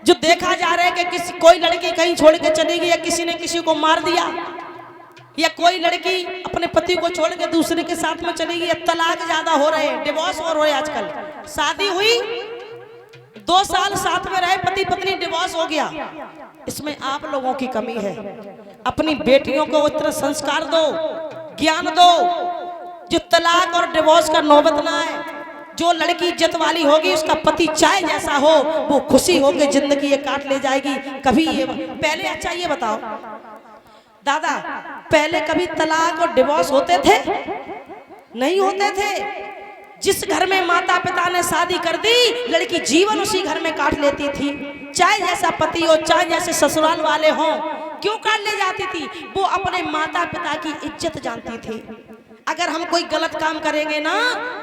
जो देखा जा रहा है कि किसी कोई लड़की कहीं छोड़ के चली गई या किसी ने किसी को मार दिया या कोई लड़की अपने पति को छोड़ के दूसरे के साथ में चली गई, तलाक ज्यादा हो रहे हैं, डिवोर्स हो रहे हैं आजकल। शादी हुई 2 साल साथ में रहे पति पत्नी, डिवोर्स हो गया। इसमें आप लोगों की कमी है। अपनी बेटियों को उतना संस्कार दो, ज्ञान दो, जो तलाक और डिवोर्स का नौबत ना आए। जो लड़की इज्जत वाली होगी उसका पति चाहे जैसा हो वो खुशी होकर जिंदगी ये काट ले जाएगी। कभी ये पहले, अच्छा ये बताओ दादा, पहले कभी तलाक और डिवोर्स होते थे? नहीं होते थे। जिस घर में माता पिता ने शादी कर दी, लड़की जीवन उसी घर में काट लेती थी, चाहे जैसा पति हो, चाहे जैसे ससुराल वाले हों। क्यों काट ले जाती थी? वो अपने माता पिता की इज्जत जानती थी। अगर हम कोई गलत काम करेंगे ना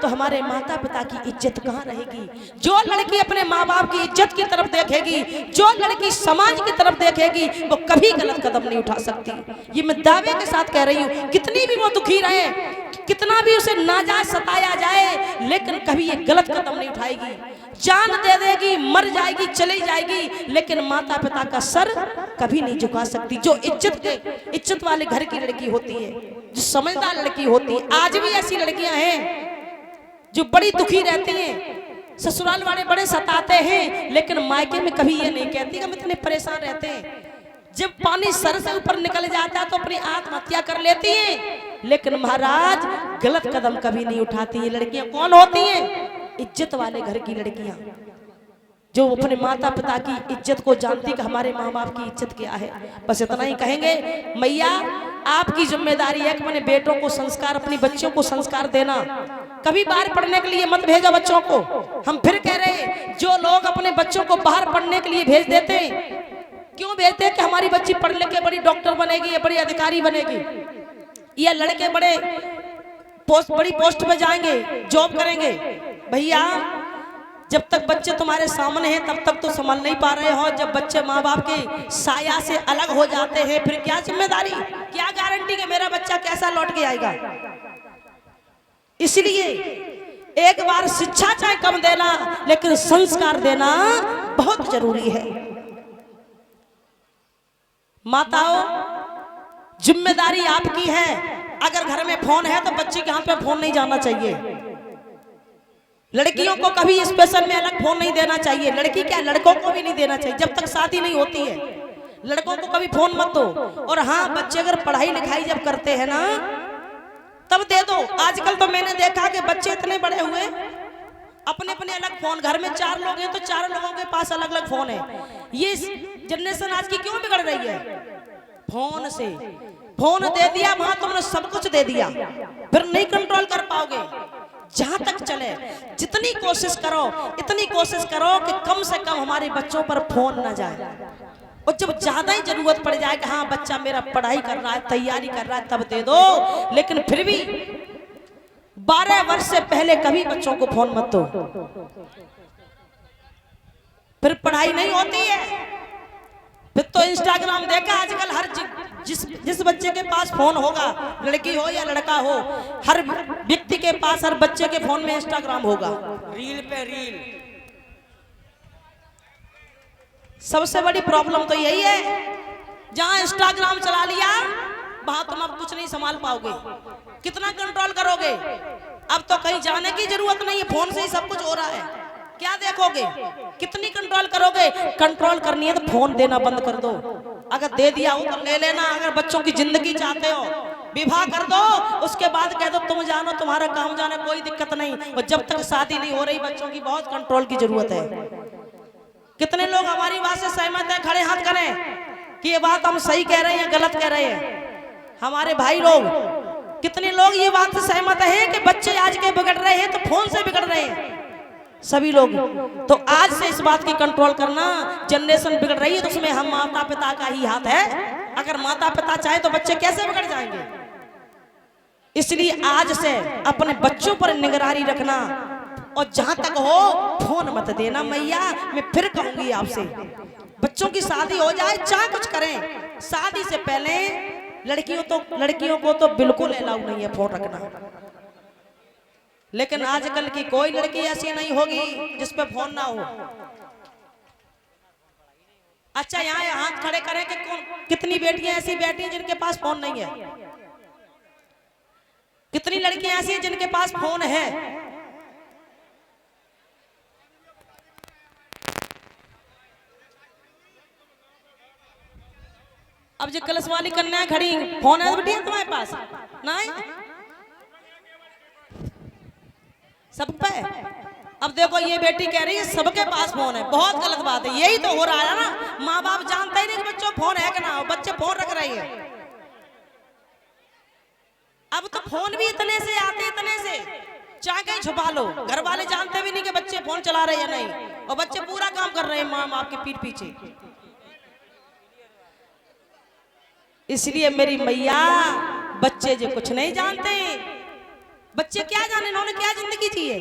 तो हमारे माता पिता की इज्जत कहाँ रहेगी? जो लड़की अपने माँ बाप की इज्जत की तरफ देखेगी, जो लड़की समाज की तरफ देखेगी, वो कभी गलत कदम नहीं उठा सकती। ये मैं दावे के साथ कह रही हूँ। कितनी भी वो दुखी रहे, कितना भी उसे नाजायज सताया जाए, लेकिन कभी ये गलत कदम नहीं उठाएगी। जान दे देगी, मर जाएगी, चली जाएगी, लेकिन माता पिता का सर कभी नहीं झुका सकती। जो इज्जत वाले घर की लड़की होती है, जो समझदार लड़की होती है। आज भी ऐसी लड़कियां हैं जो बड़ी दुखी रहती हैं, ससुराल वाले बड़े सताते हैं, लेकिन मायके में कभी ये नहीं कहती कि हम इतने परेशान रहते हैं। जब पानी सर से ऊपर निकल जाता है तो अपनी आत्महत्या कर लेती हैं, लेकिन महाराज गलत कदम कभी नहीं उठाती। ये लड़कियां कौन होती हैं? इज्जत वाले घर की लड़कियां, जो अपने माता पिता की इज्जत को जानती कि हमारे माँ बाप की इज्जत क्या है। बस इतना ही कहेंगे, मैया आपकी जिम्मेदारी है कि अपने बेटों को संस्कार, अपनी बच्चियों को संस्कार देना। कभी बाहर पढ़ने के लिए मत भेजो बच्चों को। हम फिर कह रहे हैं, जो लोग अपने बच्चों को बाहर पढ़ने के लिए भेज देते हैं, क्यों भेजते हैं? कि हमारी बच्ची पढ़ लिख के बड़ी डॉक्टर बनेगी या बड़ी अधिकारी बनेगी, या लड़के बड़ी पोस्ट पे जाएंगे, जॉब करेंगे। भैया जब तक बच्चे तुम्हारे सामने हैं तब तक तो संभल नहीं पा रहे हो। जब बच्चे माँ बाप के साया से अलग हो जाते हैं, फिर क्या जिम्मेदारी, क्या गारंटी कि मेरा बच्चा कैसा लौट के आएगा? इसलिए एक बार शिक्षा चाहे कम देना, लेकिन संस्कार देना बहुत जरूरी है। माताओं, जिम्मेदारी आपकी है। अगर घर में फोन है तो बच्चे के हाथ पे फोन नहीं जाना चाहिए। लड़कियों को कभी स्पेशल में अलग फोन नहीं देना चाहिए। लड़की क्या, लड़कों को भी नहीं देना चाहिए जब तक शादी नहीं होती है। लड़कों को कभी फोन मत दो। और हाँ, बच्चे अगर पढ़ाई लिखाई जब करते हैं ना तब दे दो। आजकल तो मैंने देखा कि बच्चे इतने बड़े हुए, अपने अपने अलग फोन, घर में 4 लोग हैं तो 4 लोगों के पास अलग अलग फोन है। ये जनरेशन आज की क्यों बिगड़ रही है? फोन से। फोन दे दिया, वहां तुमने सब कुछ दे दिया, फिर नहीं कंट्रोल कर पाओगे। जहां तक चले जितनी कोशिश करो, इतनी कोशिश करो कि कम से कम हमारे बच्चों पर फोन ना जाए। और जब ज्यादा ही जरूरत पड़ जाए कि हाँ बच्चा मेरा पढ़ाई कर रहा है, तैयारी कर रहा है, तब दे दो। लेकिन फिर भी 12 वर्ष से पहले कभी बच्चों को फोन मत दो, फिर पढ़ाई नहीं होती है। फिर तो इंस्टाग्राम देखा आजकल, हर जिस बच्चे के पास फोन होगा, लड़की हो या लड़का हो, हर व्यक्ति के पास, हर बच्चे के फोन में इंस्टाग्राम होगा। रील पे रील। सबसे बड़ी प्रॉब्लम तो यही है, जहां इंस्टाग्राम चला लिया वहां तुम अब कुछ नहीं संभाल पाओगे। कितना कंट्रोल करोगे? अब तो कहीं जाने की जरूरत नहीं है, फोन से ही सब कुछ हो रहा है। क्या देखोगे? कितनी कंट्रोल करोगे? कंट्रोल करनी है तो फोन देना बंद कर दो। अगर दे दिया हो तो ले लेना। अगर बच्चों की जिंदगी चाहते हो, विवाह कर दो, उसके बाद कह दो तुम जानो, तुम्हारा काम जाने, कोई दिक्कत नहीं। और जब तक शादी नहीं हो रही, बच्चों की बहुत कंट्रोल की जरूरत है। कितने लोग हमारी बात से सहमत हैं? खड़े हाथ करें कि ये बात हम सही कह रहे हैं या गलत कह रहे हैं। हमारे भाई लोग, कितने लोग ये बात से सहमत है कि बच्चे आज के बिगड़ रहे हैं तो फोन से बिगड़ रहे हैं? सभी लोग। तो आज से इस बात की कंट्रोल करना। जनरेशन बिगड़ रही है तो उसमें हम माता पिता का ही हाथ है। अगर माता पिता चाहे तो बच्चे कैसे बिगड़ जाएंगे? इसलिए आज से अपने बच्चों पर निगरानी रखना, और जहां तक हो फोन मत देना। मैया मैं फिर कहूंगी आपसे, बच्चों की शादी हो जाए, चाहे कुछ करें, शादी से पहले लड़कियों को तो बिल्कुल अलाउ नहीं है फोन रखना। लेकिन आजकल की कोई लड़की ऐसी नहीं होगी जिस पे फोन ना हो। अच्छा यहाँ हाथ खड़े करें कि कितनी बेटियां ऐसी बैठी हैं जिनके पास फोन नहीं है? कितनी लड़कियां ऐसी हैं जिनके पास फोन है? अब जो कलश वाली कन्या खड़ी, फोन है बेटी तुम्हारे पास? नहीं, सब पे। अब देखो ये बेटी कह रही है सबके पास फोन है, बहुत गलत बात है। यही तो हो रहा है ना, माँ बाप जानते ही नहीं कि बच्चों फोन है कि ना हो, बच्चे फोन रख रहे हैं। अब तो फोन भी इतने से आते, इतने से चाहे कहीं छुपा लो, घर वाले जानते भी नहीं कि बच्चे फोन चला रहे हैं या नहीं, और बच्चे पूरा काम कर रहे हैं माँ बाप के पीठ पीछे। इसलिए मेरी मैया, बच्चे जो कुछ नहीं जानते, बच्चे क्या जाने, इन्होंने क्या जिंदगी जी है,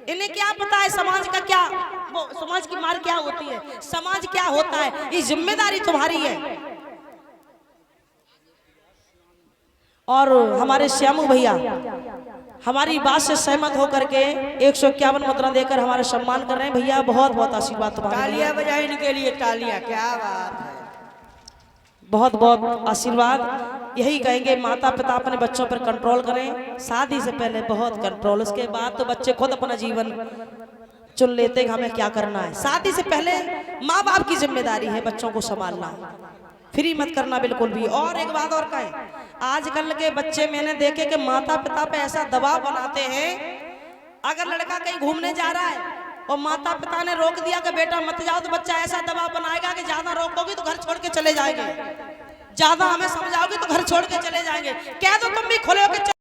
इन्हें क्या पता है समाज का क्या, वो समाज की मार क्या होती है, समाज क्या होता है। ये जिम्मेदारी तुम्हारी है। और हमारे श्यामू भैया हमारी बात से सहमत होकर के 151 मुद्रा देकर हमारा सम्मान कर रहे हैं। भैया बहुत बहुत आशीर्वाद तुम्हारा। तालियां बजाएं इनके लिए, तालियां। क्या बात है, बहुत बहुत आशीर्वाद। यही कहेंगे माता पिता अपने बच्चों पर कंट्रोल करें। शादी से पहले बहुत कंट्रोल, उसके बाद तो बच्चे खुद अपना जीवन चुन लेते हैं हमें क्या करना है। शादी से पहले माँ बाप की जिम्मेदारी है बच्चों को संभालना, फ्री मत करना बिल्कुल भी। और एक बात और कहें, आजकल के बच्चे मैंने देखे कि माता पिता पे ऐसा दबाव बनाते हैं, अगर लड़का कहीं घूमने जा रहा है और माता पिता ने रोक दिया कि बेटा मत जाओ, तो बच्चा ऐसा दबाव बनाएगा कि ज्यादा रोकोगी तो घर छोड़ के चले जाएंगे, ज्यादा हमें समझाओगे तो घर छोड़ के चले जाएंगे, कह दो तुम भी खुले होके